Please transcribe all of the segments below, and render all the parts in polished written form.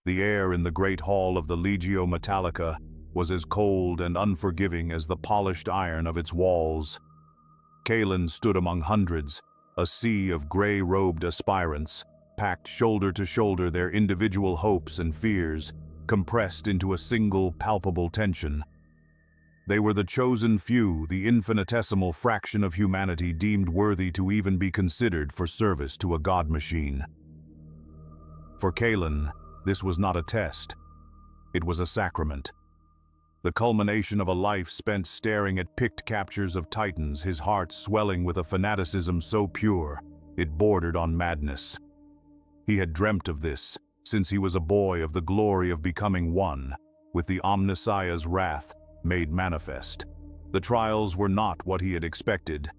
The air in the great hall of the Legio Metallica was as cold and unforgiving as the polished iron of its walls. Kalen stood among hundreds, a sea of gray-robed aspirants, packed shoulder to shoulder, their individual hopes and fears compressed into a single palpable tension. They were the chosen few, the infinitesimal fraction of humanity deemed worthy to even be considered for service to a god machine. For Kalen, this was not a test. It was a sacrament. The culmination of a life spent staring at picked captures of titans, his heart swelling with a fanaticism so pure it bordered on madness. He had dreamt of this since he was a boy, of the glory of becoming one with the Omnissiah's wrath made manifest. The trials were not what he had expected.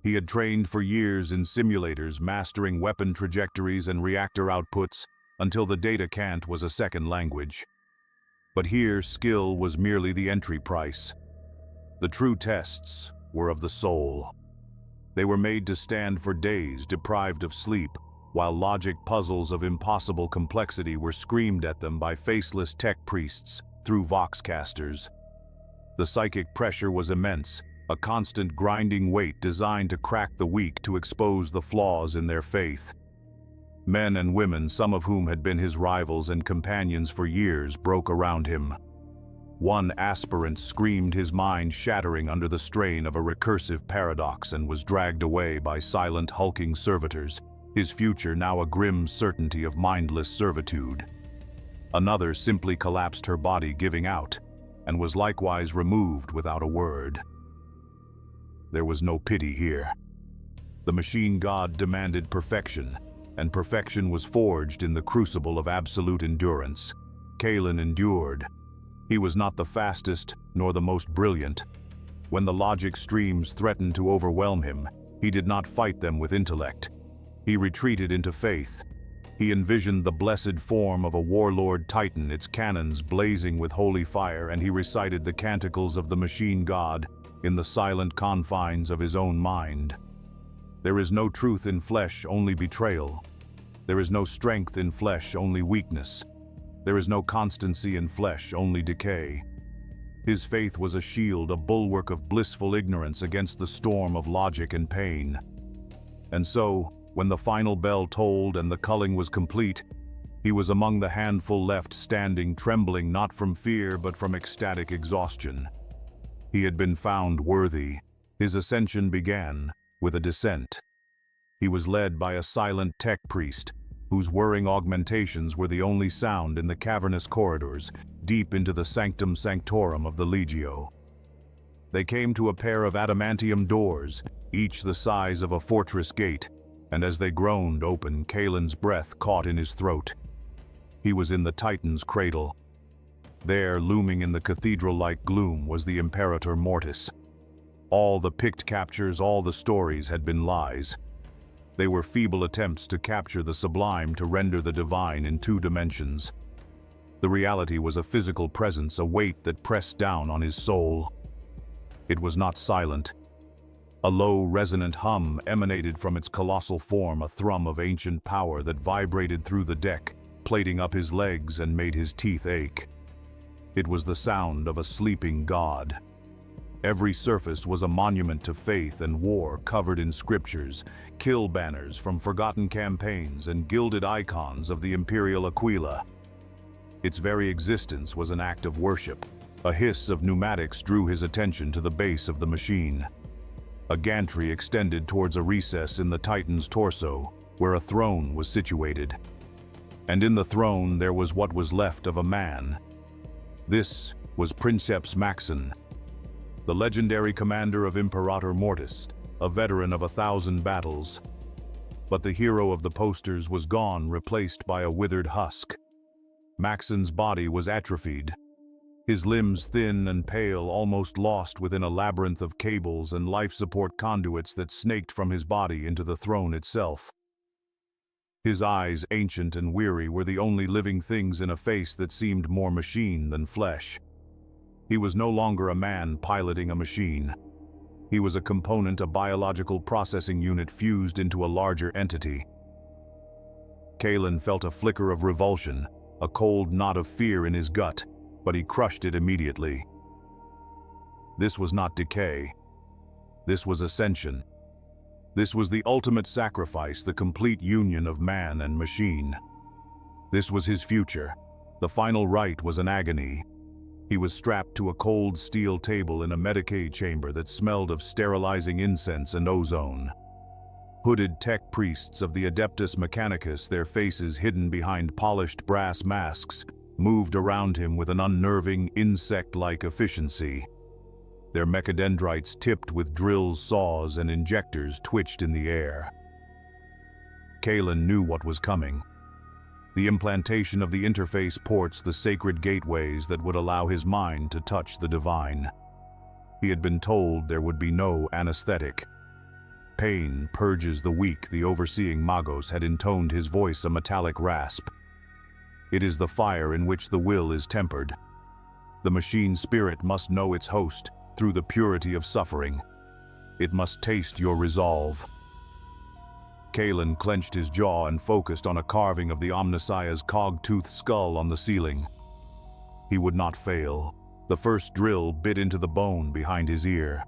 He had trained for years in simulators, mastering weapon trajectories and reactor outputs until the data cant was a second language. But here, skill was merely the entry price. The true tests were of the soul. They were made to stand for days, deprived of sleep, while logic puzzles of impossible complexity were screamed at them by faceless tech priests through voxcasters. The psychic pressure was immense, a constant grinding weight designed to crack the weak, to expose the flaws in their faith. Men and women, some of whom had been his rivals and companions for years, broke around him. One aspirant screamed, his mind shattering under the strain of a recursive paradox, and was dragged away by silent, hulking servitors, his future now a grim certainty of mindless servitude. Another simply collapsed, her body giving out, and was likewise removed without a word. There was no pity here. The machine god demanded perfection, and perfection was forged in the crucible of absolute endurance. Kalen endured. He was not the fastest nor the most brilliant. When the logic streams threatened to overwhelm him, he did not fight them with intellect. He retreated into faith. He envisioned the blessed form of a warlord titan, its cannons blazing with holy fire, and he recited the canticles of the machine god in the silent confines of his own mind. There is no truth in flesh, only betrayal. There is no strength in flesh, only weakness. There is no constancy in flesh, only decay. His faith was a shield, a bulwark of blissful ignorance against the storm of logic and pain. And so, when the final bell tolled and the culling was complete, he was among the handful left standing, trembling not from fear but from ecstatic exhaustion. He had been found worthy. His ascension began with a descent. He was led by a silent tech priest, whose whirring augmentations were the only sound in the cavernous corridors, deep into the sanctum sanctorum of the Legio. They came to a pair of adamantium doors, each the size of a fortress gate, and as they groaned open, Kalen's breath caught in his throat. He was in the Titan's cradle. There, looming in the cathedral-like gloom, was the Imperator Mortis. All the picked captures, all the stories had been lies. They were feeble attempts to capture the sublime, to render the divine in 2 dimensions. The reality was a physical presence, a weight that pressed down on his soul. It was not silent. A low, resonant hum emanated from its colossal form, a thrum of ancient power that vibrated through the deck, plating up his legs and made his teeth ache. It was the sound of a sleeping god. Every surface was a monument to faith and war, covered in scriptures, kill banners from forgotten campaigns, and gilded icons of the Imperial Aquila. Its very existence was an act of worship. A hiss of pneumatics drew his attention to the base of the machine. A gantry extended towards a recess in the Titan's torso, where a throne was situated. And in the throne there was what was left of a man. This was Princeps Maxon, the legendary commander of Imperator Mortis, a veteran of 1,000 battles. But the hero of the posters was gone, replaced by a withered husk. Maxon's body was atrophied, his limbs thin and pale, almost lost within a labyrinth of cables and life support conduits that snaked from his body into the throne itself. His eyes, ancient and weary, were the only living things in a face that seemed more machine than flesh. He was no longer a man piloting a machine. He was a component, a biological processing unit fused into a larger entity. Kalen felt a flicker of revulsion, a cold knot of fear in his gut, but he crushed it immediately. This was not decay. This was ascension. This was the ultimate sacrifice, the complete union of man and machine. This was his future. The final rite was an agony. He was strapped to a cold steel table in a Medicaid chamber that smelled of sterilizing incense and ozone. Hooded tech priests of the Adeptus Mechanicus, their faces hidden behind polished brass masks, moved around him with an unnerving, insect-like efficiency. Their mechadendrites tipped with drills, saws, and injectors twitched in the air. Kalen knew what was coming. The implantation of the interface ports, the sacred gateways that would allow his mind to touch the divine. He had been told there would be no anesthetic. Pain purges the weak, the overseeing Magos had intoned his voice a metallic rasp. It is the fire in which the will is tempered. The machine spirit must know its host through the purity of suffering. It must taste your resolve. Kalen clenched his jaw and focused on a carving of the Omnissiah's cog-toothed skull on the ceiling. He would not fail. The first drill bit into the bone behind his ear.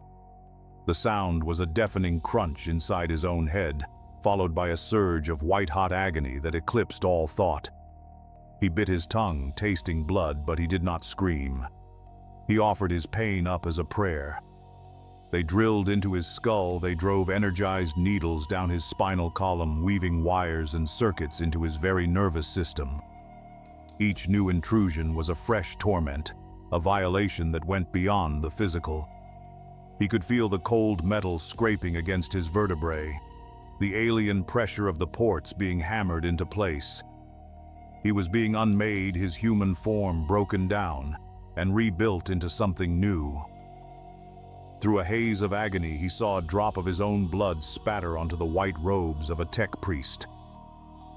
The sound was a deafening crunch inside his own head, followed by a surge of white-hot agony that eclipsed all thought. He bit his tongue, tasting blood, but he did not scream. He offered his pain up as a prayer. They drilled into his skull, they drove energized needles down his spinal column, weaving wires and circuits into his very nervous system. Each new intrusion was a fresh torment, a violation that went beyond the physical. He could feel the cold metal scraping against his vertebrae, the alien pressure of the ports being hammered into place. He was being unmade, his human form broken down and rebuilt into something new. Through a haze of agony, he saw a drop of his own blood spatter onto the white robes of a tech priest.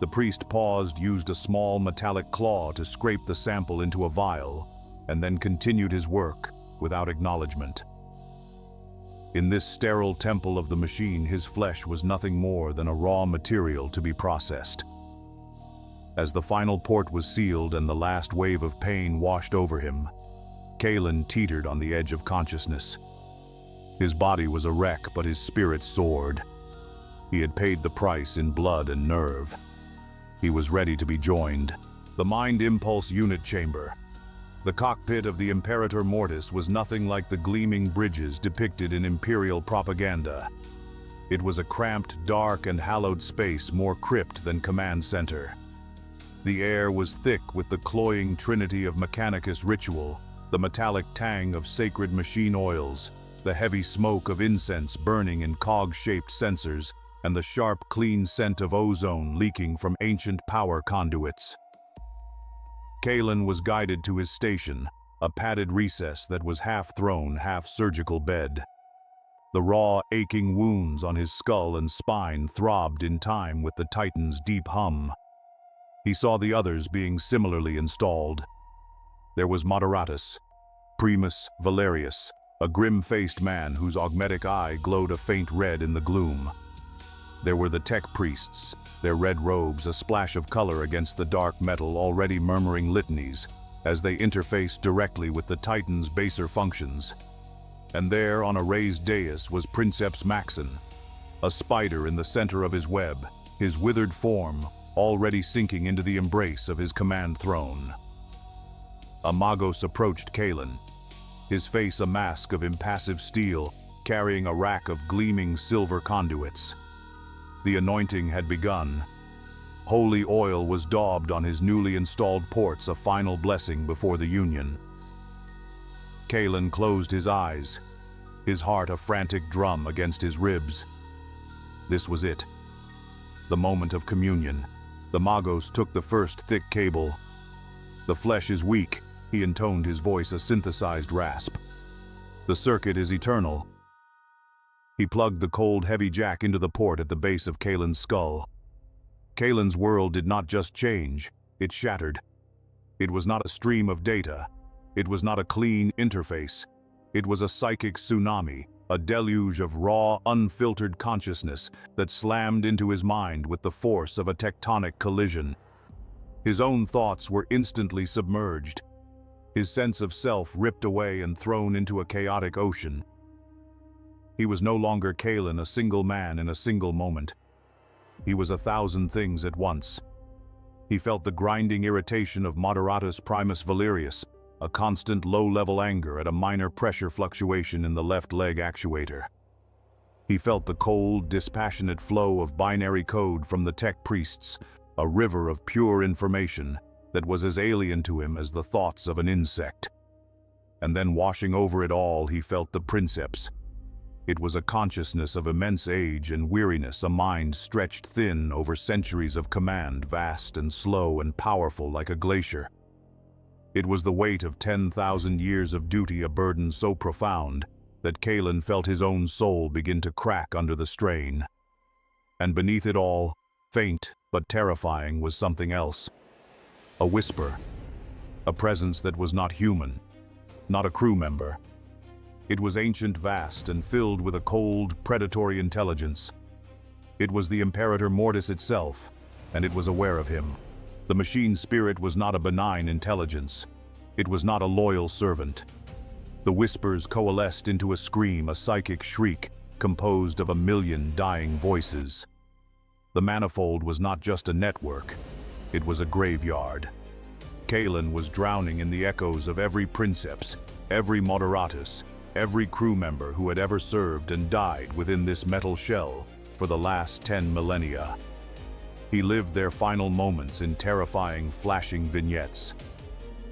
The priest paused, used a small metallic claw to scrape the sample into a vial, and then continued his work without acknowledgement. In this sterile temple of the machine, his flesh was nothing more than a raw material to be processed. As the final port was sealed and the last wave of pain washed over him, Kalen teetered on the edge of consciousness. His body was a wreck, but his spirit soared. He had paid the price in blood and nerve. He was ready to be joined. The Mind Impulse Unit Chamber. The cockpit of the Imperator Mortis was nothing like the gleaming bridges depicted in Imperial propaganda. It was a cramped, dark, and hallowed space, more crypt than command center. The air was thick with the cloying trinity of Mechanicus ritual, the metallic tang of sacred machine oils, the heavy smoke of incense burning in cog-shaped sensors, and the sharp, clean scent of ozone leaking from ancient power conduits. Kalen was guided to his station, a padded recess that was half-throne, half-surgical bed. The raw, aching wounds on his skull and spine throbbed in time with the Titan's deep hum. He saw the others being similarly installed. There was Moderatus, Primus Valerius, a grim-faced man whose augmetic eye glowed a faint red in the gloom. There were the tech priests, their red robes a splash of color against the dark metal already murmuring litanies as they interfaced directly with the Titan's baser functions. And there, on a raised dais, was Princeps Maxon, a spider in the center of his web, his withered form already sinking into the embrace of his command throne. A Magos approached Kalen, his face a mask of impassive steel, carrying a rack of gleaming silver conduits. The anointing had begun. Holy oil was daubed on his newly installed ports, a final blessing before the union. Kalen closed his eyes, his heart a frantic drum against his ribs. This was it. The moment of communion. The Magos took the first thick cable. The flesh is weak, he intoned, his voice a synthesized rasp. The circuit is eternal. He plugged the cold, heavy jack into the port at the base of Kalen's skull. Kalen's world did not just change, it shattered. It was not a stream of data. It was not a clean interface. It was a psychic tsunami, a deluge of raw, unfiltered consciousness that slammed into his mind with the force of a tectonic collision. His own thoughts were instantly submerged, his sense of self ripped away and thrown into a chaotic ocean. He was no longer Kalen, a single man in a single moment. He was 1,000 things at once. He felt the grinding irritation of Moderatus Primus Valerius, a constant low-level anger at a minor pressure fluctuation in the left leg actuator. He felt the cold, dispassionate flow of binary code from the tech priests, a river of pure information that was as alien to him as the thoughts of an insect. And then washing over it all, he felt the princeps. It was a consciousness of immense age and weariness, a mind stretched thin over centuries of command, vast and slow and powerful like a glacier. It was the weight of 10,000 years of duty, a burden so profound that Kalen felt his own soul begin to crack under the strain. And beneath it all, faint but terrifying, was something else. A whisper. A presence that was not human, not a crew member. It was ancient, vast, and filled with a cold, predatory intelligence. It was the Imperator Mortis itself, and it was aware of him. The machine spirit was not a benign intelligence. It was not a loyal servant. The whispers coalesced into a scream, a psychic shriek, composed of 1,000,000 dying voices. The manifold was not just a network, it was a graveyard. Kalen was drowning in the echoes of every princeps, every moderatus, every crew member who had ever served and died within this metal shell for the last 10 millennia. He lived their final moments in terrifying, flashing vignettes.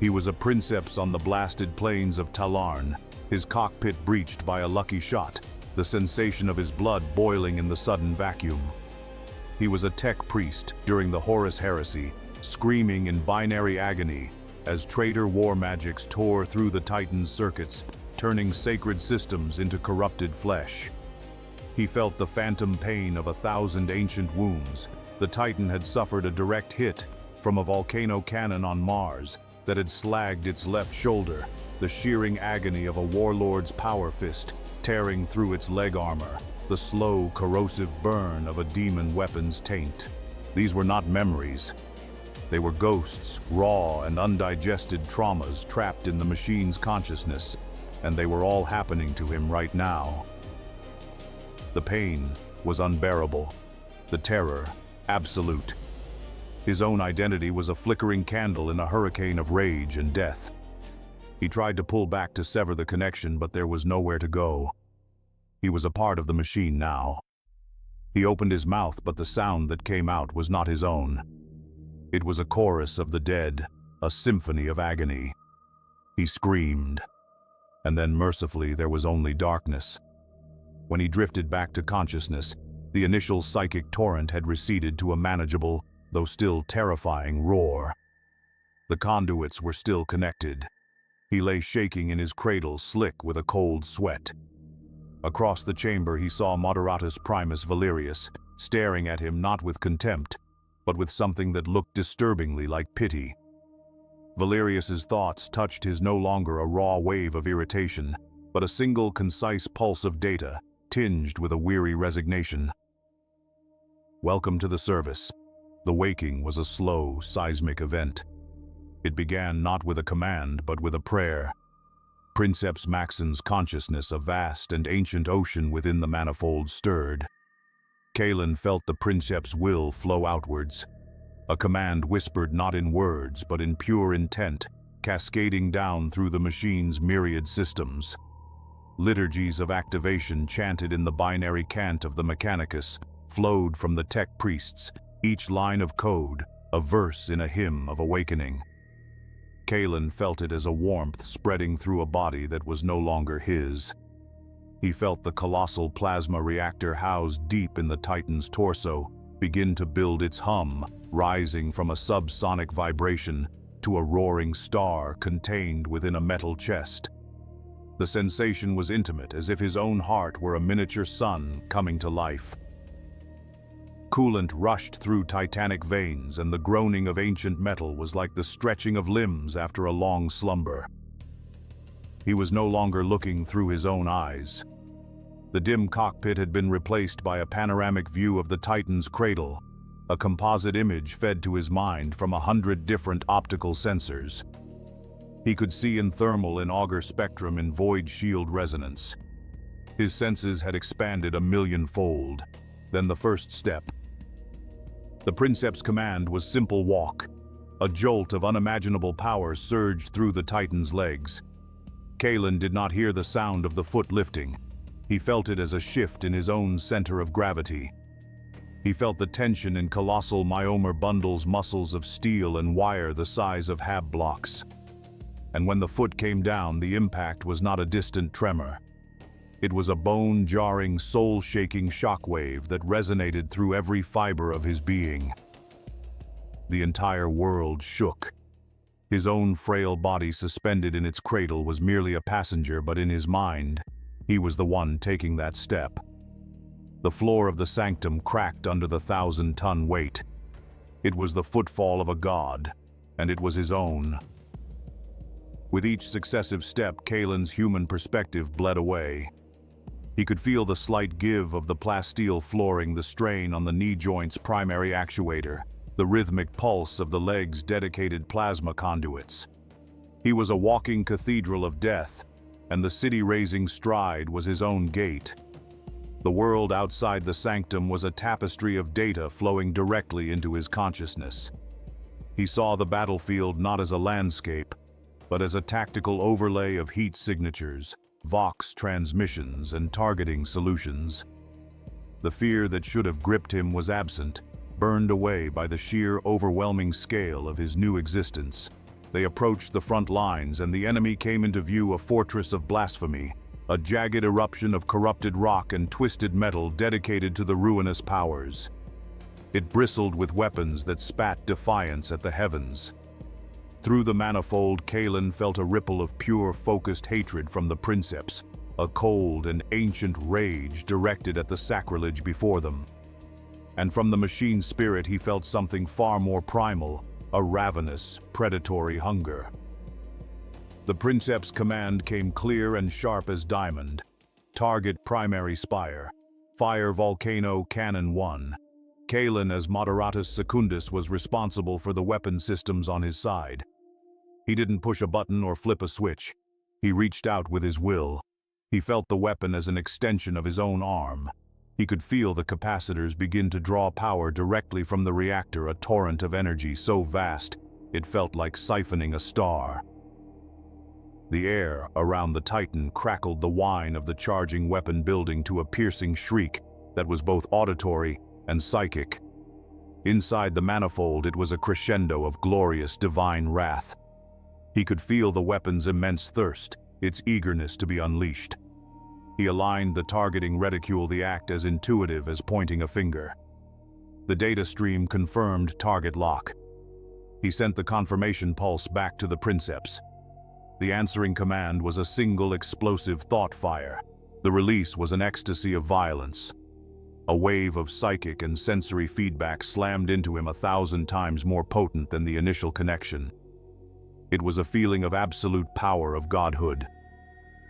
He was a princeps on the blasted plains of Talarn, his cockpit breached by a lucky shot, the sensation of his blood boiling in the sudden vacuum. He was a tech priest during the Horus Heresy, screaming in binary agony as traitor war magics tore through the Titan's circuits, turning sacred systems into corrupted flesh. He felt the phantom pain of 1,000 ancient wounds. The Titan had suffered a direct hit from a volcano cannon on Mars that had slagged its left shoulder, the shearing agony of a warlord's power fist tearing through its leg armor, the slow, corrosive burn of a demon weapon's taint. These were not memories. They were ghosts, raw and undigested traumas trapped in the machine's consciousness, and they were all happening to him right now. The pain was unbearable, the terror absolute. His own identity was a flickering candle in a hurricane of rage and death. He tried to pull back to sever the connection, but there was nowhere to go. He was a part of the machine now. He opened his mouth, but the sound that came out was not his own. It was a chorus of the dead, a symphony of agony. He screamed, and then mercifully there was only darkness. When he drifted back to consciousness, the initial psychic torrent had receded to a manageable, though still terrifying, roar. The conduits were still connected. He lay shaking in his cradle, slick with a cold sweat. Across the chamber he saw Moderatus Primus Valerius, staring at him not with contempt, but with something that looked disturbingly like pity. Valerius's thoughts touched his no longer a raw wave of irritation, but a single concise pulse of data, tinged with a weary resignation. Welcome to the service. The waking was a slow, seismic event. It began not with a command, but with a prayer. Princeps Maxon's consciousness, a vast and ancient ocean within the manifold, stirred. Kalen felt the Princeps' will flow outwards. A command whispered not in words, but in pure intent, cascading down through the machine's myriad systems. Liturgies of activation chanted in the binary cant of the Mechanicus flowed from the tech priests, each line of code a verse in a hymn of awakening. Kalen felt it as a warmth spreading through a body that was no longer his. He felt the colossal plasma reactor housed deep in the Titan's torso begin to build its hum, rising from a subsonic vibration to a roaring star contained within a metal chest. The sensation was intimate, as if his own heart were a miniature sun coming to life. Coolant rushed through titanic veins, and the groaning of ancient metal was like the stretching of limbs after a long slumber. He was no longer looking through his own eyes. The dim cockpit had been replaced by a panoramic view of the Titan's cradle, a composite image fed to his mind from 100 different optical sensors. He could see in thermal and auger spectrum in void shield resonance. His senses had expanded 1,000,000-fold. Then the first step. The Princeps' command was simple walk. A jolt of unimaginable power surged through the Titan's legs. Kalen did not hear the sound of the foot lifting. He felt it as a shift in his own center of gravity. He felt the tension in colossal myomer bundles, muscles of steel and wire the size of hab blocks. And when the foot came down, the impact was not a distant tremor. It was a bone-jarring, soul-shaking shockwave that resonated through every fiber of his being. The entire world shook. His own frail body suspended in its cradle was merely a passenger, but in his mind, he was the one taking that step. The floor of the sanctum cracked under the 1,000-ton weight. It was the footfall of a god, and it was his own. With each successive step, Kalen's human perspective bled away. He could feel the slight give of the plasteel flooring, the strain on the knee joint's primary actuator, the rhythmic pulse of the leg's dedicated plasma conduits. He was a walking cathedral of death, and the city-raising stride was his own gate. The world outside the sanctum was a tapestry of data flowing directly into his consciousness. He saw the battlefield not as a landscape, but as a tactical overlay of heat signatures, Vox transmissions, and targeting solutions. The fear that should have gripped him was absent, burned away by the sheer overwhelming scale of his new existence. They approached the front lines, and the enemy came into view, a fortress of blasphemy, a jagged eruption of corrupted rock and twisted metal dedicated to the ruinous powers. It bristled with weapons that spat defiance at the heavens. Through the manifold, Kalen felt a ripple of pure, focused hatred from the Princeps, a cold and ancient rage directed at the sacrilege before them. And from the machine spirit he felt something far more primal, a ravenous, predatory hunger. The Princeps' command came clear and sharp as diamond. Target primary spire. Fire volcano cannon 1. Kalen, as Moderatus Secundus, was responsible for the weapon systems on his side. He didn't push a button or flip a switch. He reached out with his will. He felt the weapon as an extension of his own arm. He could feel the capacitors begin to draw power directly from the reactor, a torrent of energy so vast it felt like siphoning a star. The air around the Titan crackled the whine of the charging weapon building to a piercing shriek that was both auditory and psychic. Inside the manifold, it was a crescendo of glorious divine wrath. He could feel the weapon's immense thirst, its eagerness to be unleashed. He aligned the targeting reticule, the act as intuitive as pointing a finger. The data stream confirmed target lock. He sent the confirmation pulse back to the Princeps. The answering command was a single explosive thought fire. The release was an ecstasy of violence. A wave of psychic and sensory feedback slammed into him 1,000 times more potent than the initial connection. It was a feeling of absolute power, of godhood.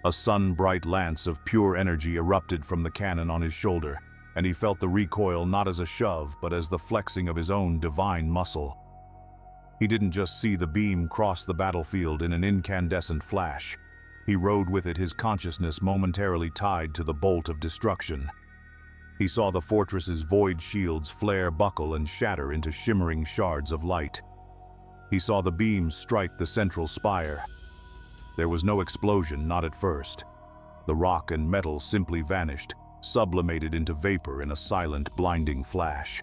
A sun-bright lance of pure energy erupted from the cannon on his shoulder, and he felt the recoil not as a shove, but as the flexing of his own divine muscle. He didn't just see the beam cross the battlefield in an incandescent flash. He rode with it, his consciousness momentarily tied to the bolt of destruction. He saw the fortress's void shields flare, buckle, and shatter into shimmering shards of light. He saw the beams strike the central spire. There was no explosion, not at first. The rock and metal simply vanished, sublimated into vapor in a silent, blinding flash.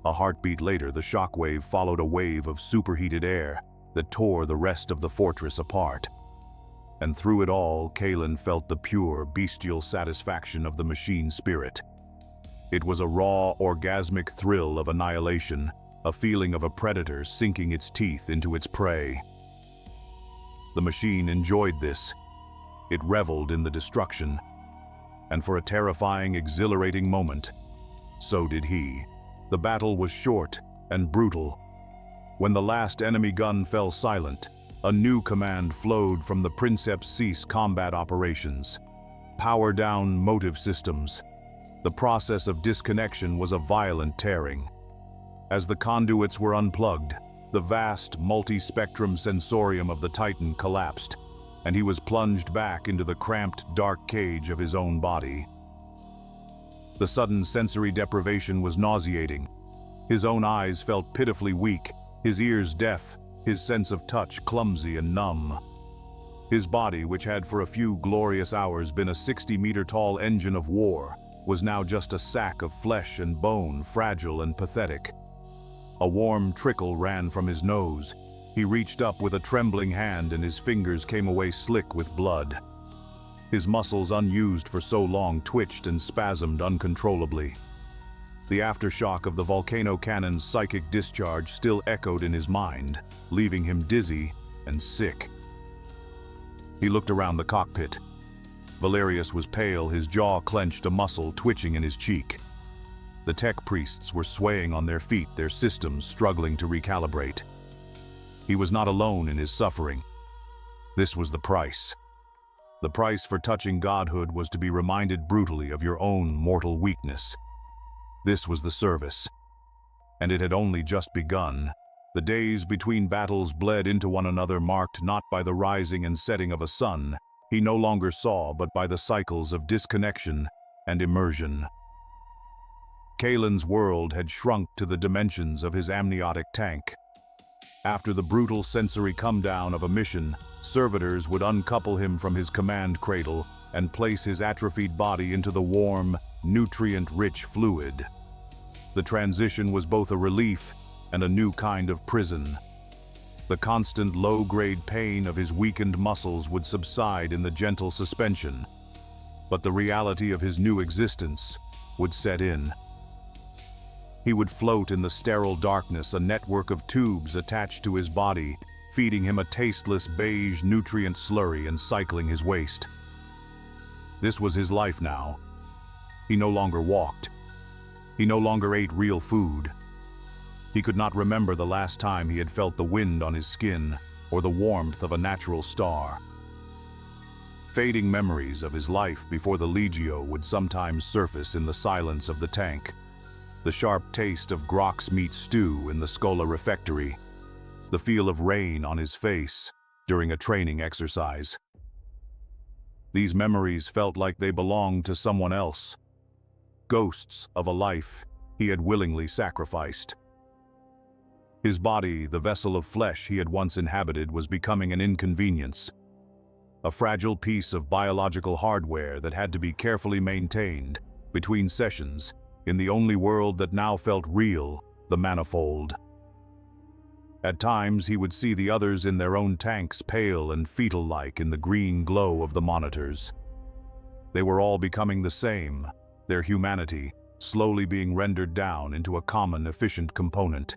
A heartbeat later, the shockwave followed a wave of superheated air that tore the rest of the fortress apart. And through it all, Kalen felt the pure, bestial satisfaction of the machine spirit. It was a raw, orgasmic thrill of annihilation, a feeling of a predator sinking its teeth into its prey. The machine enjoyed this. It reveled in the destruction. And for a terrifying, exhilarating moment, so did he. The battle was short and brutal. When the last enemy gun fell silent, a new command flowed from the Princeps: cease combat operations. Power down motive systems. The process of disconnection was a violent tearing. As the conduits were unplugged, the vast, multi-spectrum sensorium of the Titan collapsed, and he was plunged back into the cramped, dark cage of his own body. The sudden sensory deprivation was nauseating. His own eyes felt pitifully weak, his ears deaf, his sense of touch clumsy and numb. His body, which had for a few glorious hours been a 60-meter-tall engine of war, was now just a sack of flesh and bone, fragile and pathetic. A warm trickle ran from his nose. He reached up with a trembling hand and his fingers came away slick with blood. His muscles, unused for so long, twitched and spasmed uncontrollably. The aftershock of the volcano cannon's psychic discharge still echoed in his mind, leaving him dizzy and sick. He looked around the cockpit. Valerius was pale, his jaw clenched, a muscle twitching in his cheek. The tech priests were swaying on their feet, their systems struggling to recalibrate. He was not alone in his suffering. This was the price. The price for touching godhood was to be reminded brutally of your own mortal weakness. This was the service. And it had only just begun. The days between battles bled into one another, marked not by the rising and setting of a sun he no longer saw, but by the cycles of disconnection and immersion. Kalen's world had shrunk to the dimensions of his amniotic tank. After the brutal sensory come-down of a mission, servitors would uncouple him from his command cradle and place his atrophied body into the warm, nutrient-rich fluid. The transition was both a relief and a new kind of prison. The constant low-grade pain of his weakened muscles would subside in the gentle suspension, but the reality of his new existence would set in. He would float in the sterile darkness, a network of tubes attached to his body, feeding him a tasteless beige nutrient slurry and cycling his waste. This was his life now. He no longer walked. He no longer ate real food. He could not remember the last time he had felt the wind on his skin or the warmth of a natural star. Fading memories of his life before the Legio would sometimes surface in the silence of the tank. The sharp taste of Grok's meat stew in the Scola refectory. The feel of rain on his face during a training exercise. These memories felt like they belonged to someone else. Ghosts of a life he had willingly sacrificed. His body, the vessel of flesh he had once inhabited, was becoming an inconvenience. A fragile piece of biological hardware that had to be carefully maintained between sessions in the only world that now felt real, the manifold. At times he would see the others in their own tanks, pale and fetal-like in the green glow of the monitors. They were all becoming the same, their humanity slowly being rendered down into a common, efficient component.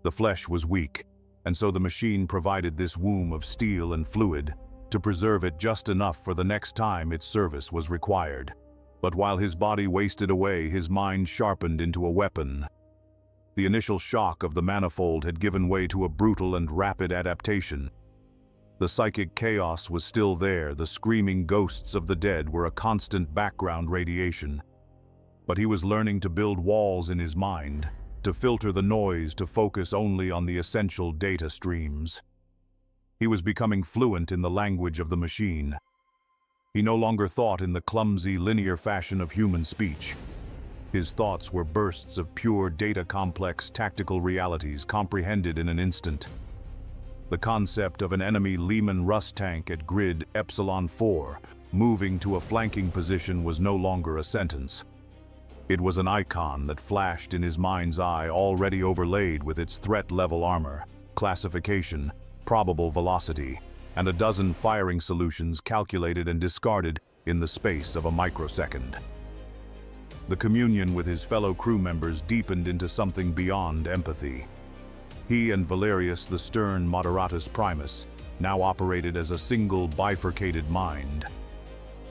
The flesh was weak, and so the machine provided this womb of steel and fluid to preserve it just enough for the next time its service was required. But while his body wasted away, his mind sharpened into a weapon. The initial shock of the manifold had given way to a brutal and rapid adaptation. The psychic chaos was still there, the screaming ghosts of the dead were a constant background radiation. But he was learning to build walls in his mind, to filter the noise, to focus only on the essential data streams. He was becoming fluent in the language of the machine. He no longer thought in the clumsy, linear fashion of human speech. His thoughts were bursts of pure data, complex, tactical realities comprehended in an instant. The concept of an enemy Lehman Russ tank at grid Epsilon 4 moving to a flanking position was no longer a sentence. It was an icon that flashed in his mind's eye, already overlaid with its threat-level armor, classification, probable velocity, and a dozen firing solutions calculated and discarded in the space of a microsecond. The communion with his fellow crew members deepened into something beyond empathy. He and Valerius, the stern Moderatus Primus, now operated as a single bifurcated mind.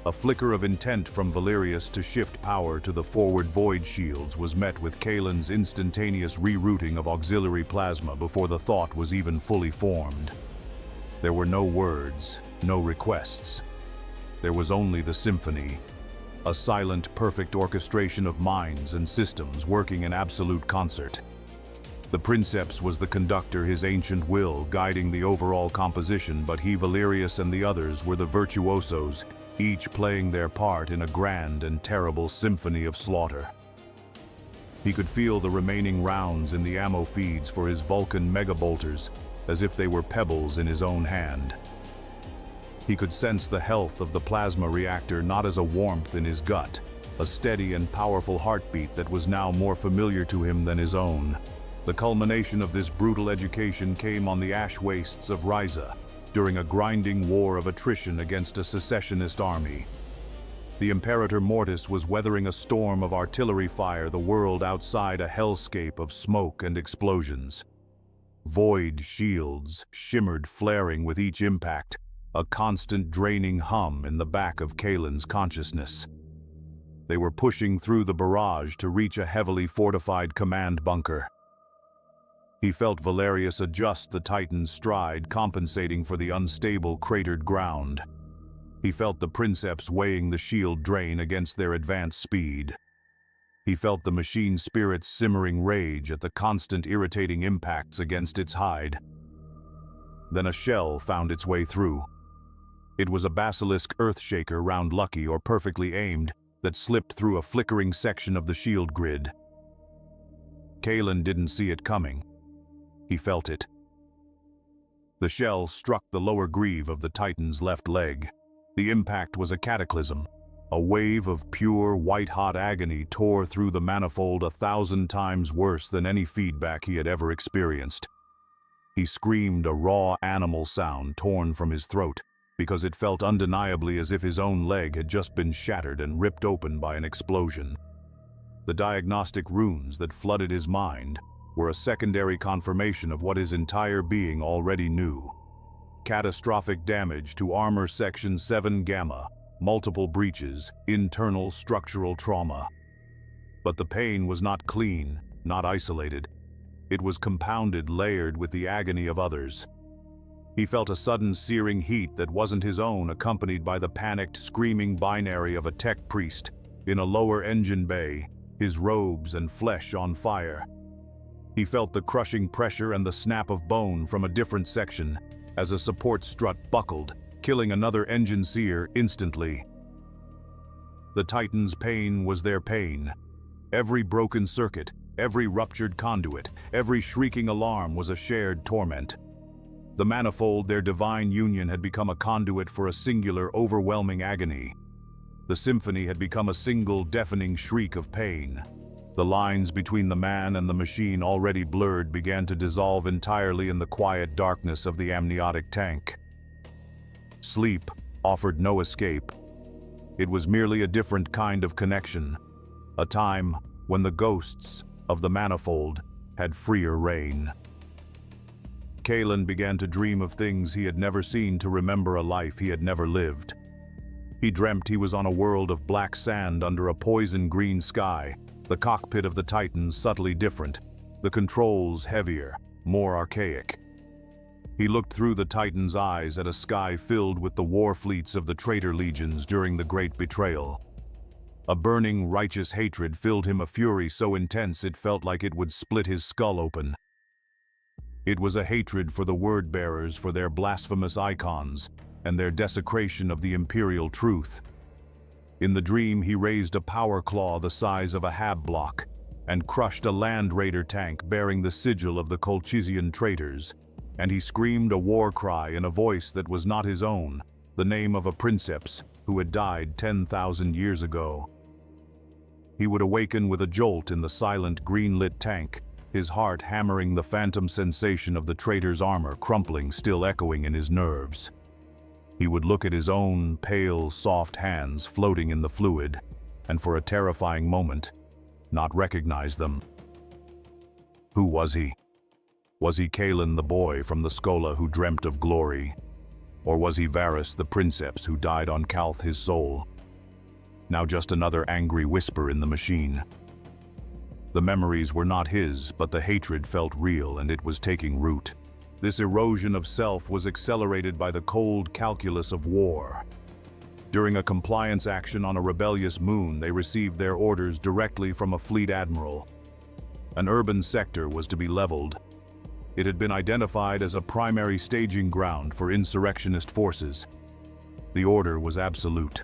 A flicker of intent from Valerius to shift power to the forward void shields was met with Kalen's instantaneous rerouting of auxiliary plasma before the thought was even fully formed. There were no words, no requests. There was only the symphony, a silent, perfect orchestration of minds and systems working in absolute concert. The princeps was the conductor, his ancient will, guiding the overall composition, but he, Valerius, and the others were the virtuosos, each playing their part in a grand and terrible symphony of slaughter. He could feel the remaining rounds in the ammo feeds for his Vulcan megabolters, as if they were pebbles in his own hand. He could sense the health of the plasma reactor not as a warmth in his gut, a steady and powerful heartbeat that was now more familiar to him than his own. The culmination of this brutal education came on the ash wastes of Ryza, during a grinding war of attrition against a secessionist army. The Imperator Mortis was weathering a storm of artillery fire, the world outside a hellscape of smoke and explosions. Void shields shimmered, flaring with each impact, a constant draining hum in the back of Kalen's consciousness. They were pushing through the barrage to reach a heavily fortified command bunker. He felt Valerius adjust the Titan's stride, compensating for the unstable, cratered ground. He felt the princeps weighing the shield drain against their advanced speed. He felt the machine spirit's simmering rage at the constant irritating impacts against its hide. Then a shell found its way through. It was a basilisk earthshaker, round lucky or perfectly aimed, that slipped through a flickering section of the shield grid. Kalen didn't see it coming. He felt it. The shell struck the lower greave of the Titan's left leg. The impact was a cataclysm. A wave of pure, white-hot agony tore through the manifold 1,000 times worse than any feedback he had ever experienced. He screamed a raw animal sound torn from his throat, because it felt undeniably as if his own leg had just been shattered and ripped open by an explosion. The diagnostic runes that flooded his mind were a secondary confirmation of what his entire being already knew. Catastrophic damage to armor section 7 Gamma, multiple breaches, internal structural trauma. But the pain was not clean, not isolated. It was compounded, layered with the agony of others. He felt a sudden searing heat that wasn't his own, accompanied by the panicked, screaming binary of a tech priest in a lower engine bay, his robes and flesh on fire. He felt the crushing pressure and the snap of bone from a different section as a support strut buckled, killing another engine seer instantly. The Titan's pain was their pain. Every broken circuit, every ruptured conduit, every shrieking alarm was a shared torment. The manifold, their divine union, had become a conduit for a singular, overwhelming agony. The symphony had become a single, deafening shriek of pain. The lines between the man and the machine, already blurred, began to dissolve entirely in the quiet darkness of the amniotic tank. Sleep offered no escape. It was merely a different kind of connection, a time when the ghosts of the manifold had freer reign. Kalen began to dream of things he had never seen, to remember a life he had never lived. He dreamt he was on a world of black sand under a poison-green sky, the cockpit of the Titan subtly different, the controls heavier, more archaic. He looked through the Titan's eyes at a sky filled with the war fleets of the traitor legions during the Great Betrayal. A burning, righteous hatred filled him, a fury so intense it felt like it would split his skull open. It was a hatred for the word-bearers, for their blasphemous icons, and their desecration of the imperial truth. In the dream, he raised a power claw the size of a hab block and crushed a land raider tank bearing the sigil of the Colchizian traitors, and he screamed a war cry in a voice that was not his own, the name of a princeps who had died 10,000 years ago. He would awaken with a jolt in the silent, green-lit tank, his heart hammering, the phantom sensation of the traitor's armor crumpling, still echoing in his nerves. He would look at his own pale, soft hands floating in the fluid, and for a terrifying moment, not recognize them. Who was he? Was he Kalen, the boy from the Schola who dreamt of glory? Or was he Varus, the princeps who died on Calth, his soul? Now just another angry whisper in the machine. The memories were not his, but the hatred felt real, and it was taking root. This erosion of self was accelerated by the cold calculus of war. During a compliance action on a rebellious moon, they received their orders directly from a fleet admiral. An urban sector was to be leveled. It had been identified as a primary staging ground for insurrectionist forces. The order was absolute.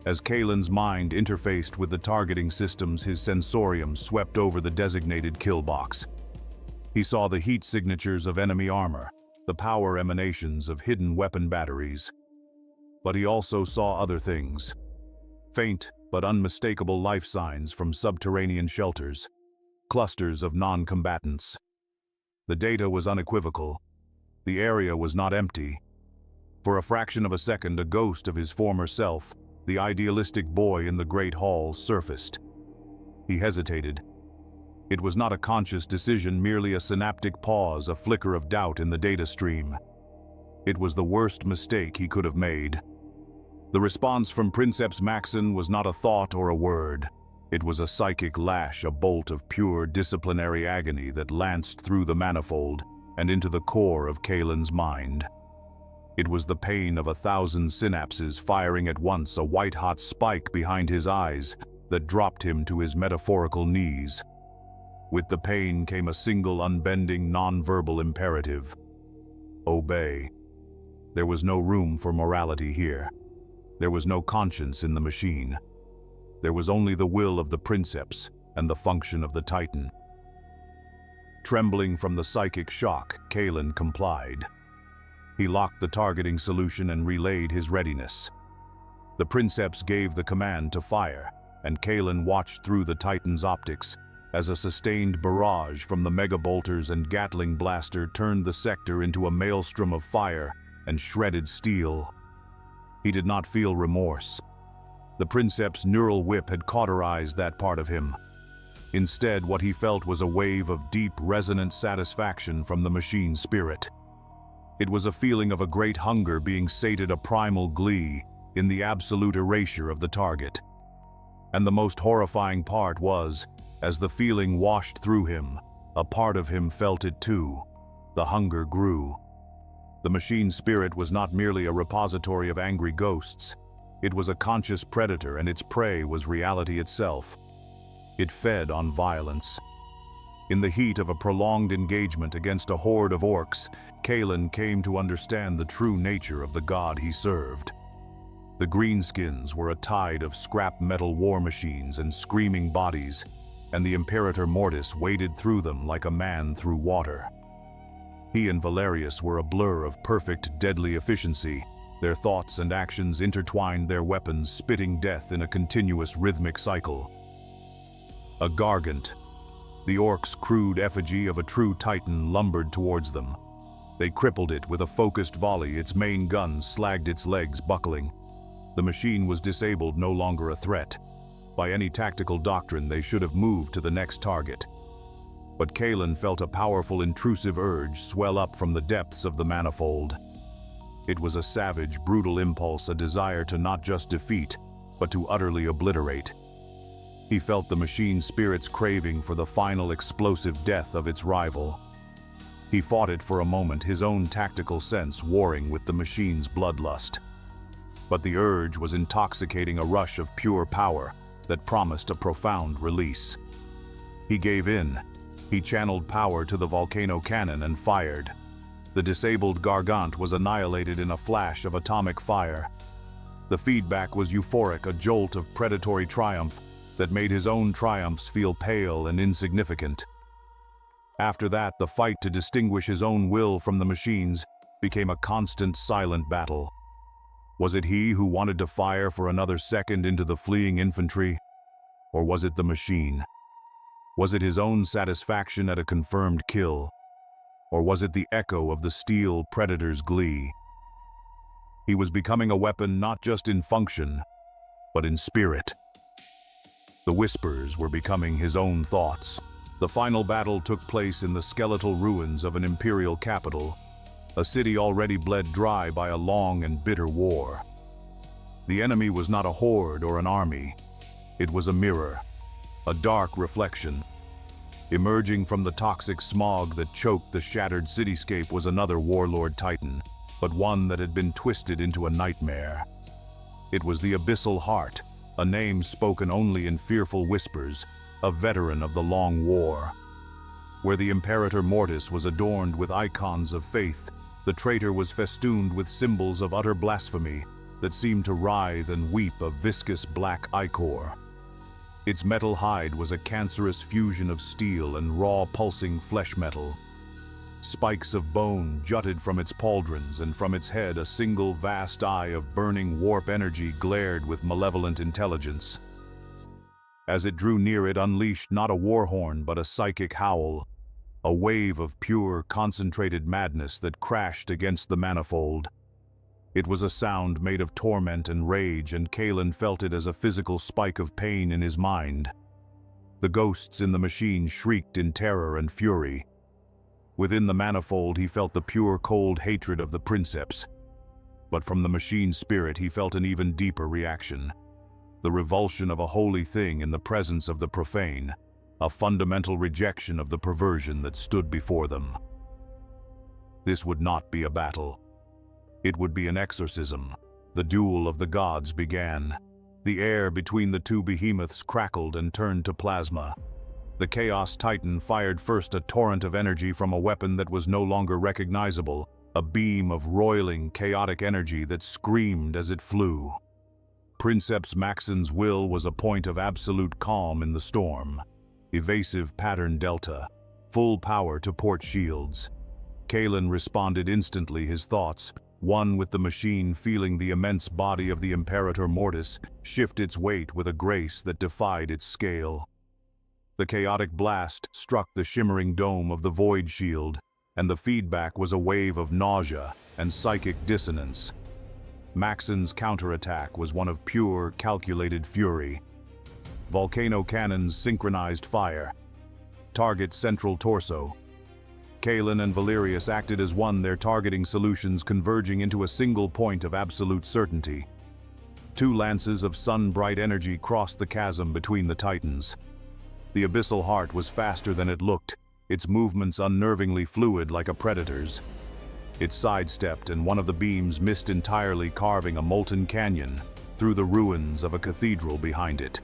As Kalen's mind interfaced with the targeting systems, his sensorium swept over the designated kill box. He saw the heat signatures of enemy armor, the power emanations of hidden weapon batteries. But he also saw other things. Faint but unmistakable life signs from subterranean shelters, clusters of non-combatants. The data was unequivocal. The area was not empty. For a fraction of a second, a ghost of his former self, the idealistic boy in the Great Hall, surfaced. He hesitated. It was not a conscious decision, merely a synaptic pause, a flicker of doubt in the data stream. It was the worst mistake he could have made. The response from Princeps Maxon was not a thought or a word. It was a psychic lash, a bolt of pure disciplinary agony that lanced through the manifold and into the core of Kalen's mind. It was the pain of 1,000 synapses firing at once, a white-hot spike behind his eyes that dropped him to his metaphorical knees. With the pain came a single unbending, non-verbal imperative. Obey. There was no room for morality here. There was no conscience in the machine. There was only the will of the Princeps and the function of the Titan. Trembling from the psychic shock, Kalen complied. He locked the targeting solution and relayed his readiness. The Princeps gave the command to fire, and Kalen watched through the Titan's optics as a sustained barrage from the megabolters and Gatling blaster turned the sector into a maelstrom of fire and shredded steel. He did not feel remorse. The Princeps' neural whip had cauterized that part of him. Instead, what he felt was a wave of deep, resonant satisfaction from the machine spirit. It was a feeling of a great hunger being sated, a primal glee in the absolute erasure of the target. And the most horrifying part was, as the feeling washed through him, a part of him felt it too. The hunger grew. The machine spirit was not merely a repository of angry ghosts. It was a conscious predator, and its prey was reality itself. It fed on violence. In the heat of a prolonged engagement against a horde of orcs, Kalen came to understand the true nature of the god he served. The greenskins were a tide of scrap metal war machines and screaming bodies, and the Imperator Mortis waded through them like a man through water. He and Valerius were a blur of perfect, deadly efficiency. Their thoughts and actions intertwined, their weapons spitting death in a continuous rhythmic cycle. A gargant, the orcs' crude effigy of a true titan, lumbered towards them. They crippled it with a focused volley, its main gun slagged its legs, buckling. The machine was disabled, no longer a threat. By any tactical doctrine, they should have moved to the next target. But Kalen felt a powerful, intrusive urge swell up from the depths of the manifold. It was a savage, brutal impulse, a desire to not just defeat, but to utterly obliterate. He felt the machine spirit's craving for the final explosive death of its rival. He fought it for a moment, his own tactical sense warring with the machine's bloodlust. But the urge was intoxicating, a rush of pure power that promised a profound release. He gave in. He channeled power to the volcano cannon and fired. The disabled gargant was annihilated in a flash of atomic fire. The feedback was euphoric, a jolt of predatory triumph that made his own triumphs feel pale and insignificant. After that, the fight to distinguish his own will from the machines became a constant, silent battle. Was it he who wanted to fire for another second into the fleeing infantry? Or was it the machine? Was it his own satisfaction at a confirmed kill? Or was it the echo of the steel predator's glee? He was becoming a weapon not just in function, but in spirit. The whispers were becoming his own thoughts. The final battle took place in the skeletal ruins of an imperial capital, a city already bled dry by a long and bitter war. The enemy was not a horde or an army. It was a mirror, a dark reflection. Emerging from the toxic smog that choked the shattered cityscape was another warlord titan, but one that had been twisted into a nightmare. It was the Abyssal Heart, a name spoken only in fearful whispers, a veteran of the Long War. Where the Imperator Mortis was adorned with icons of faith, the traitor was festooned with symbols of utter blasphemy that seemed to writhe and weep a viscous black ichor. Its metal hide was a cancerous fusion of steel and raw pulsing flesh metal. Spikes of bone jutted from its pauldrons, and from its head a single vast eye of burning warp energy glared with malevolent intelligence. As it drew near, it unleashed not a war horn but a psychic howl, a wave of pure, concentrated madness that crashed against the manifold. It was a sound made of torment and rage, and Kalen felt it as a physical spike of pain in his mind. The ghosts in the machine shrieked in terror and fury. Within the manifold he felt the pure, cold hatred of the princeps. But from the machine spirit he felt an even deeper reaction. The revulsion of a holy thing in the presence of the profane, a fundamental rejection of the perversion that stood before them. This would not be a battle. It would be an exorcism. The duel of the gods began. The air between the two behemoths crackled and turned to plasma. The Chaos Titan fired first a torrent of energy from a weapon that was no longer recognizable, a beam of roiling, chaotic energy that screamed as it flew. Princeps Maxon's will was a point of absolute calm in the storm. Evasive pattern delta, full power to port shields. Kalen responded instantly, his thoughts, one with the machine, feeling the immense body of the Imperator Mortis shift its weight with a grace that defied its scale. The chaotic blast struck the shimmering dome of the void shield, and the feedback was a wave of nausea and psychic dissonance. Maxon's counterattack was one of pure, calculated fury. Volcano cannons synchronized fire. Target central torso. Kalen and Valerius acted as one, their targeting solutions converging into a single point of absolute certainty. Two lances of sun-bright energy crossed the chasm between the titans. The abyssal heart was faster than it looked, its movements unnervingly fluid like a predator's. It sidestepped, and one of the beams missed entirely, carving a molten canyon through the ruins of a cathedral behind it.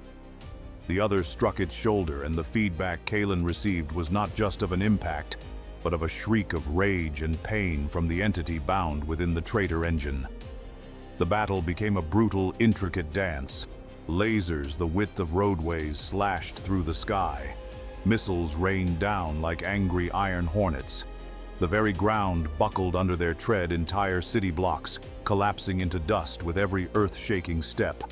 The other struck its shoulder, and the feedback Kalen received was not just of an impact, but of a shriek of rage and pain from the entity bound within the traitor engine. The battle became a brutal, intricate dance. Lasers the width of roadways slashed through the sky. Missiles rained down like angry iron hornets. The very ground buckled under their tread, entire city blocks collapsing into dust with every earth-shaking step.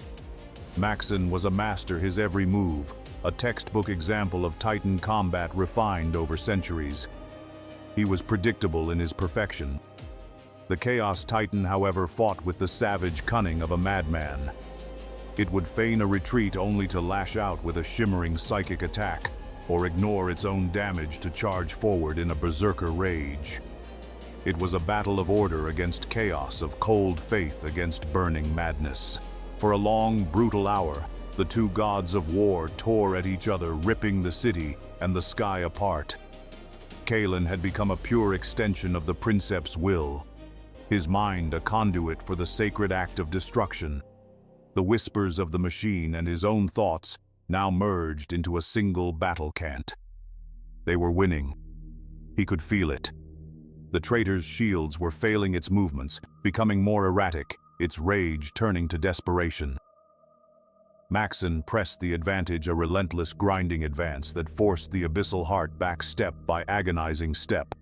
Maxon was a master, his every move, a textbook example of Titan combat refined over centuries. He was predictable in his perfection. The Chaos Titan, however, fought with the savage cunning of a madman. It would feign a retreat only to lash out with a shimmering psychic attack, or ignore its own damage to charge forward in a berserker rage. It was a battle of order against chaos, of cold faith against burning madness. For a long, brutal hour, the two gods of war tore at each other, ripping the city and the sky apart. Kalen had become a pure extension of the princeps' will, his mind a conduit for the sacred act of destruction. The whispers of the machine and his own thoughts now merged into a single battle chant. They were winning. He could feel it. The traitor's shields were failing its movements, becoming more erratic, its rage turning to desperation. Maxon pressed the advantage, a relentless grinding advance that forced the abyssal heart back step by agonizing step.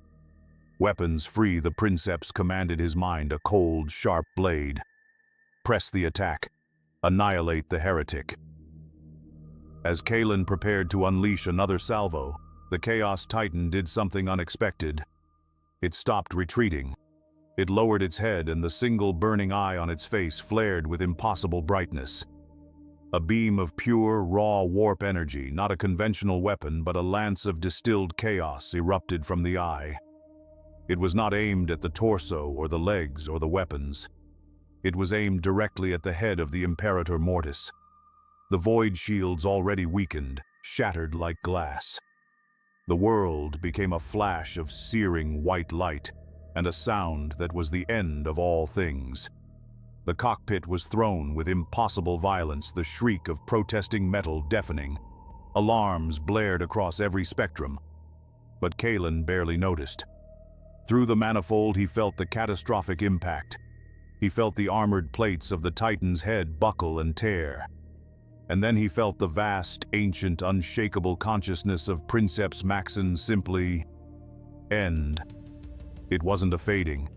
Weapons free, the princeps commanded his mind, a cold, sharp blade. Press the attack. Annihilate the heretic. As Kalen prepared to unleash another salvo, the Chaos Titan did something unexpected. It stopped retreating. It lowered its head, and the single burning eye on its face flared with impossible brightness. A beam of pure, raw warp energy, not a conventional weapon, but a lance of distilled chaos, erupted from the eye. It was not aimed at the torso or the legs or the weapons. It was aimed directly at the head of the Imperator Mortis. The void shields, already weakened, shattered like glass. The world became a flash of searing white light, and a sound that was the end of all things. The cockpit was thrown with impossible violence, the shriek of protesting metal deafening. Alarms blared across every spectrum, but Kalen barely noticed. Through the manifold, he felt the catastrophic impact. He felt the armored plates of the Titan's head buckle and tear. And then he felt the vast, ancient, unshakable consciousness of Princeps Maxon simply end. It wasn't a fading.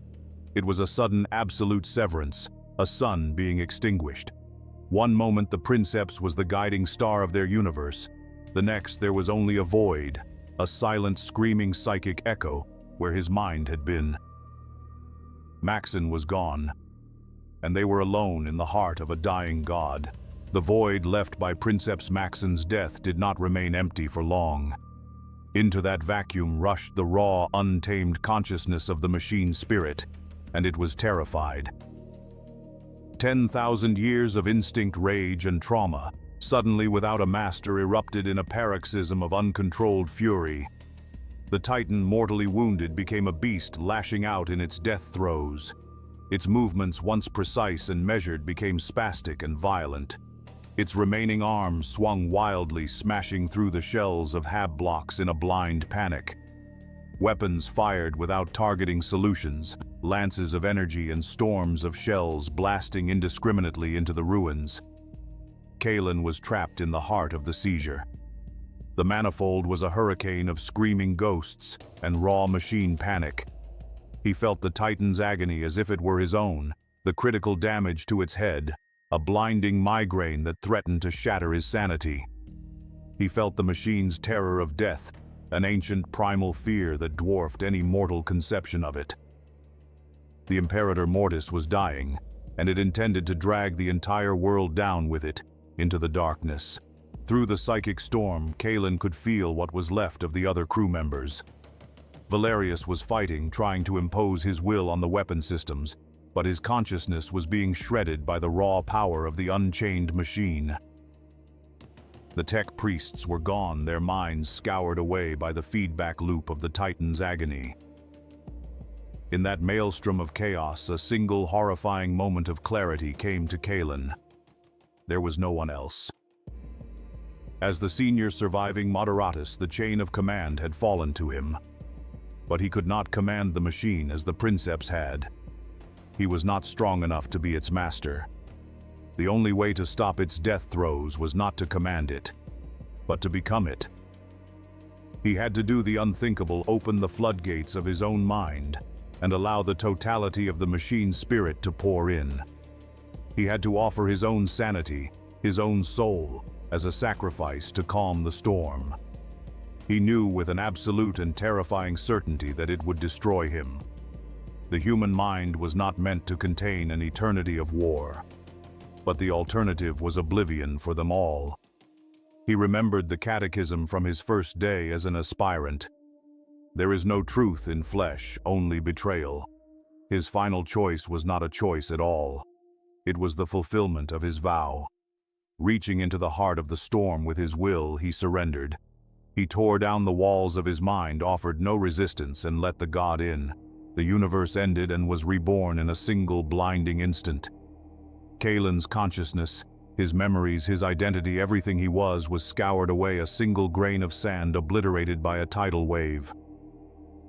It was a sudden absolute severance, a sun being extinguished. One moment the Princeps was the guiding star of their universe. The next there was only a void, a silent, screaming psychic echo where his mind had been. Maxon was gone, and they were alone in the heart of a dying god. The void left by Princeps Maxon's death did not remain empty for long. Into that vacuum rushed the raw, untamed consciousness of the machine spirit, and it was terrified. 10,000 years of instinct, rage, and trauma, suddenly without a master, erupted in a paroxysm of uncontrolled fury. The Titan, mortally wounded, became a beast lashing out in its death throes. Its movements, once precise and measured, became spastic and violent. Its remaining arms swung wildly, smashing through the shells of hab blocks in a blind panic. Weapons fired without targeting solutions, lances of energy and storms of shells blasting indiscriminately into the ruins. Kalen was trapped in the heart of the seizure. The manifold was a hurricane of screaming ghosts and raw machine panic. He felt the Titan's agony as if it were his own, the critical damage to its head, a blinding migraine that threatened to shatter his sanity. He felt the machine's terror of death, an ancient primal fear that dwarfed any mortal conception of it. The Imperator Mortis was dying, and it intended to drag the entire world down with it into the darkness. Through the psychic storm, Kalen could feel what was left of the other crew members. Valerius was fighting, trying to impose his will on the weapon systems, but his consciousness was being shredded by the raw power of the unchained machine. The tech priests were gone, their minds scoured away by the feedback loop of the Titan's agony. In that maelstrom of chaos, a single horrifying moment of clarity came to Kalen. There was no one else. As the senior surviving Moderatus, the chain of command had fallen to him. But he could not command the machine as the Princeps had. He was not strong enough to be its master. The only way to stop its death throes was not to command it, but to become it. He had to do the unthinkable, open the floodgates of his own mind, and allow the totality of the machine's spirit to pour in. He had to offer his own sanity, his own soul, as a sacrifice to calm the storm. He knew with an absolute and terrifying certainty that it would destroy him. The human mind was not meant to contain an eternity of war, but the alternative was oblivion for them all. He remembered the catechism from his first day as an aspirant. There is no truth in flesh, only betrayal. His final choice was not a choice at all. It was the fulfillment of his vow. Reaching into the heart of the storm with his will, he surrendered. He tore down the walls of his mind, offered no resistance, and let the god in. The universe ended and was reborn in a single blinding instant. Kalen's consciousness, his memories, his identity, everything he was scoured away, a single grain of sand obliterated by a tidal wave.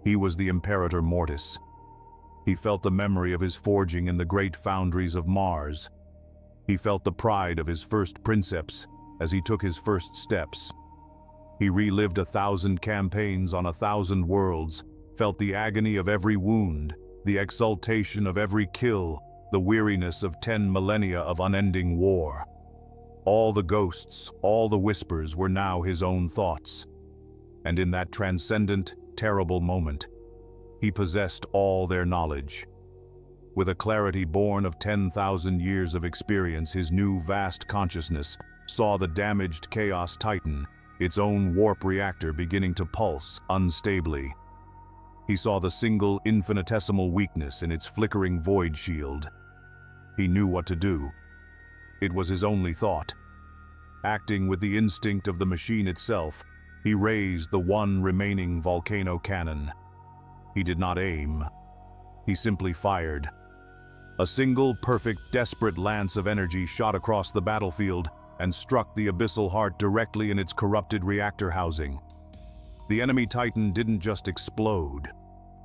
He was the Imperator Mortis. He felt the memory of his forging in the great foundries of Mars. He felt the pride of his first Princeps as he took his first steps. He relived 1,000 campaigns on 1,000 worlds, felt the agony of every wound, the exultation of every kill, the weariness of 10 millennia of unending war. All the ghosts, all the whispers were now his own thoughts. And in that transcendent, terrible moment, he possessed all their knowledge. With a clarity born of 10,000 years of experience, his new vast consciousness saw the damaged Chaos Titan, its own warp reactor, beginning to pulse unstably. He saw the single infinitesimal weakness in its flickering void shield. He knew what to do. It was his only thought. Acting with the instinct of the machine itself, he raised the one remaining volcano cannon. He did not aim. He simply fired. A single, perfect, desperate lance of energy shot across the battlefield, and struck the abyssal heart directly in its corrupted reactor housing. The enemy Titan didn't just explode.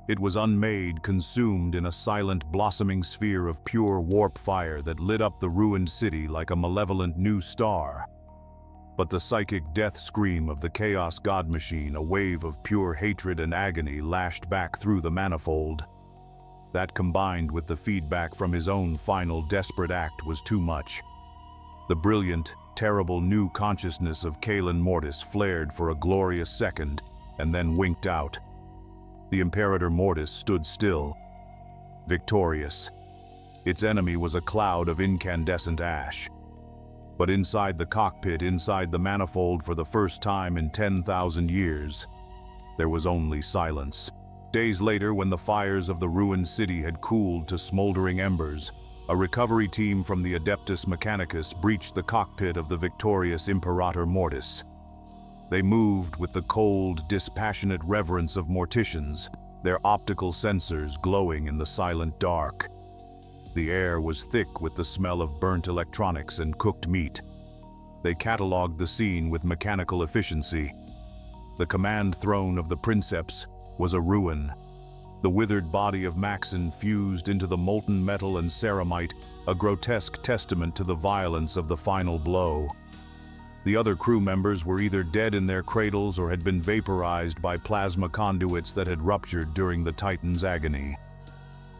It was unmade, consumed in a silent, blossoming sphere of pure warp fire that lit up the ruined city like a malevolent new star. But the psychic death scream of the Chaos God Machine, a wave of pure hatred and agony, lashed back through the manifold. That, combined with the feedback from his own final desperate act, was too much. The brilliant, terrible new consciousness of Kalen Mortis flared for a glorious second, and then winked out. The Imperator Mortis stood still, victorious. Its enemy was a cloud of incandescent ash. But inside the cockpit, inside the manifold, for the first time in 10,000 years, there was only silence. Days later, when the fires of the ruined city had cooled to smoldering embers, a recovery team from the Adeptus Mechanicus breached the cockpit of the victorious Imperator Mortis. They moved with the cold, dispassionate reverence of morticians, their optical sensors glowing in the silent dark. The air was thick with the smell of burnt electronics and cooked meat. They catalogued the scene with mechanical efficiency. The command throne of the Princeps was a ruin. The withered body of Maxon fused into the molten metal and ceramite, a grotesque testament to the violence of the final blow. The other crew members were either dead in their cradles or had been vaporized by plasma conduits that had ruptured during the Titan's agony.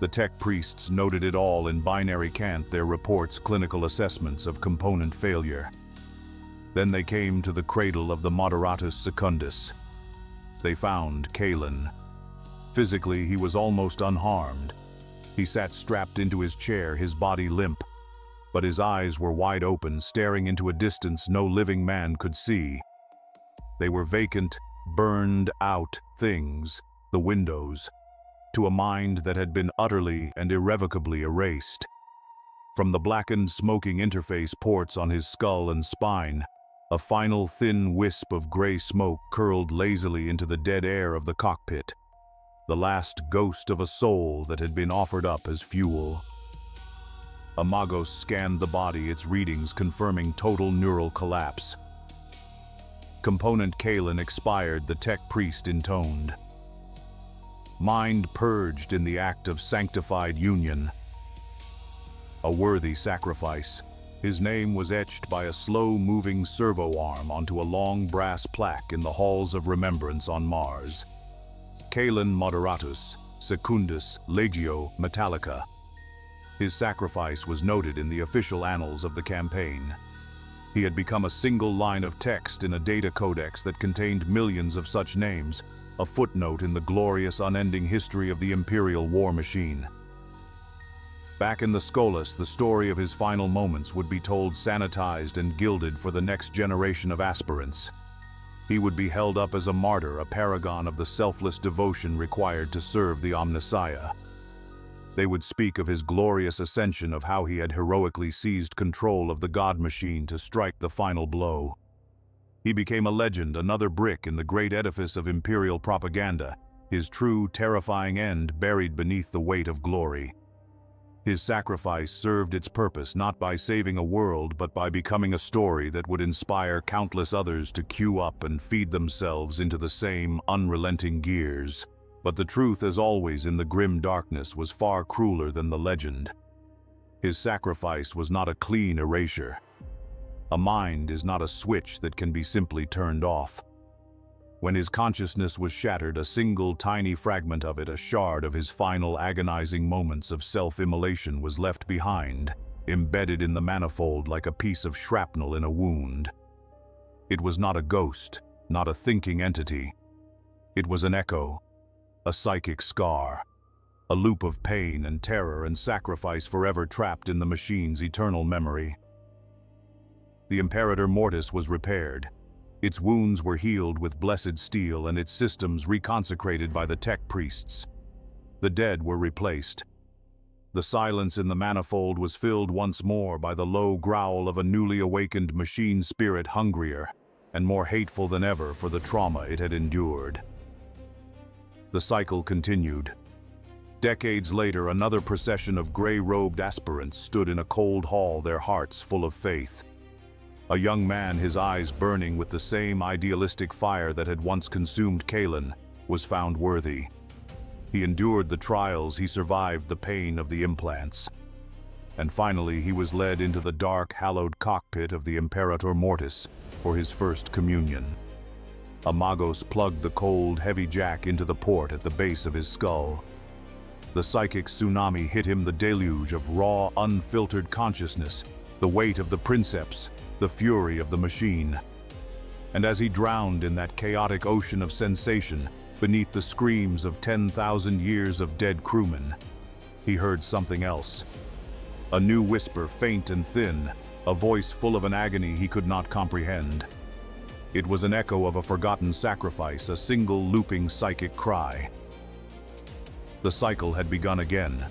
The tech priests noted it all in binary cant, their reports, clinical assessments of component failure. Then they came to the cradle of the Moderatus Secundus. They found Kalen. Physically, he was almost unharmed. He sat strapped into his chair, his body limp, but his eyes were wide open, staring into a distance no living man could see. They were vacant, burned-out things, the windows, to a mind that had been utterly and irrevocably erased. From the blackened, smoking interface ports on his skull and spine, a final thin wisp of gray smoke curled lazily into the dead air of the cockpit, the last ghost of a soul that had been offered up as fuel. Amagos scanned the body, its readings confirming total neural collapse. Component Kalen expired, the tech priest intoned. Mind purged in the act of sanctified union. A worthy sacrifice. His name was etched by a slow-moving servo arm onto a long brass plaque in the halls of remembrance on Mars. Kalen Moderatus, Secundus Legio Metallica. His sacrifice was noted in the official annals of the campaign. He had become a single line of text in a data codex that contained millions of such names, a footnote in the glorious, unending history of the Imperial war machine. Back in the Scolas, the story of his final moments would be told sanitized and gilded for the next generation of aspirants. He would be held up as a martyr, a paragon of the selfless devotion required to serve the Omnissiah. They would speak of his glorious ascension, of how he had heroically seized control of the God Machine to strike the final blow. He became a legend, another brick in the great edifice of Imperial propaganda, his true, terrifying end buried beneath the weight of glory. His sacrifice served its purpose, not by saving a world, but by becoming a story that would inspire countless others to queue up and feed themselves into the same unrelenting gears. But the truth, as always in the grim darkness, was far crueler than the legend. His sacrifice was not a clean erasure. A mind is not a switch that can be simply turned off. When his consciousness was shattered, a single tiny fragment of it, a shard of his final agonizing moments of self-immolation, was left behind, embedded in the manifold like a piece of shrapnel in a wound. It was not a ghost, not a thinking entity. It was an echo, a psychic scar, a loop of pain and terror and sacrifice forever trapped in the machine's eternal memory. The Imperator Mortis was repaired. Its wounds were healed with blessed steel and its systems reconsecrated by the tech priests. The dead were replaced. The silence in the manifold was filled once more by the low growl of a newly awakened machine spirit, hungrier and more hateful than ever for the trauma it had endured. The cycle continued. Decades later, another procession of gray-robed aspirants stood in a cold hall, their hearts full of faith. A young man, his eyes burning with the same idealistic fire that had once consumed Kalen, was found worthy. He endured the trials, he survived the pain of the implants. And finally, he was led into the dark, hallowed cockpit of the Imperator Mortis for his first communion. A Magos plugged the cold, heavy jack into the port at the base of his skull. The psychic tsunami hit him, the deluge of raw, unfiltered consciousness, the weight of the princeps, the fury of the machine. And as he drowned in that chaotic ocean of sensation, beneath the screams of 10,000 years of dead crewmen, he heard something else. A new whisper, faint and thin, a voice full of an agony he could not comprehend. It was an echo of a forgotten sacrifice, a single looping psychic cry. The cycle had begun again.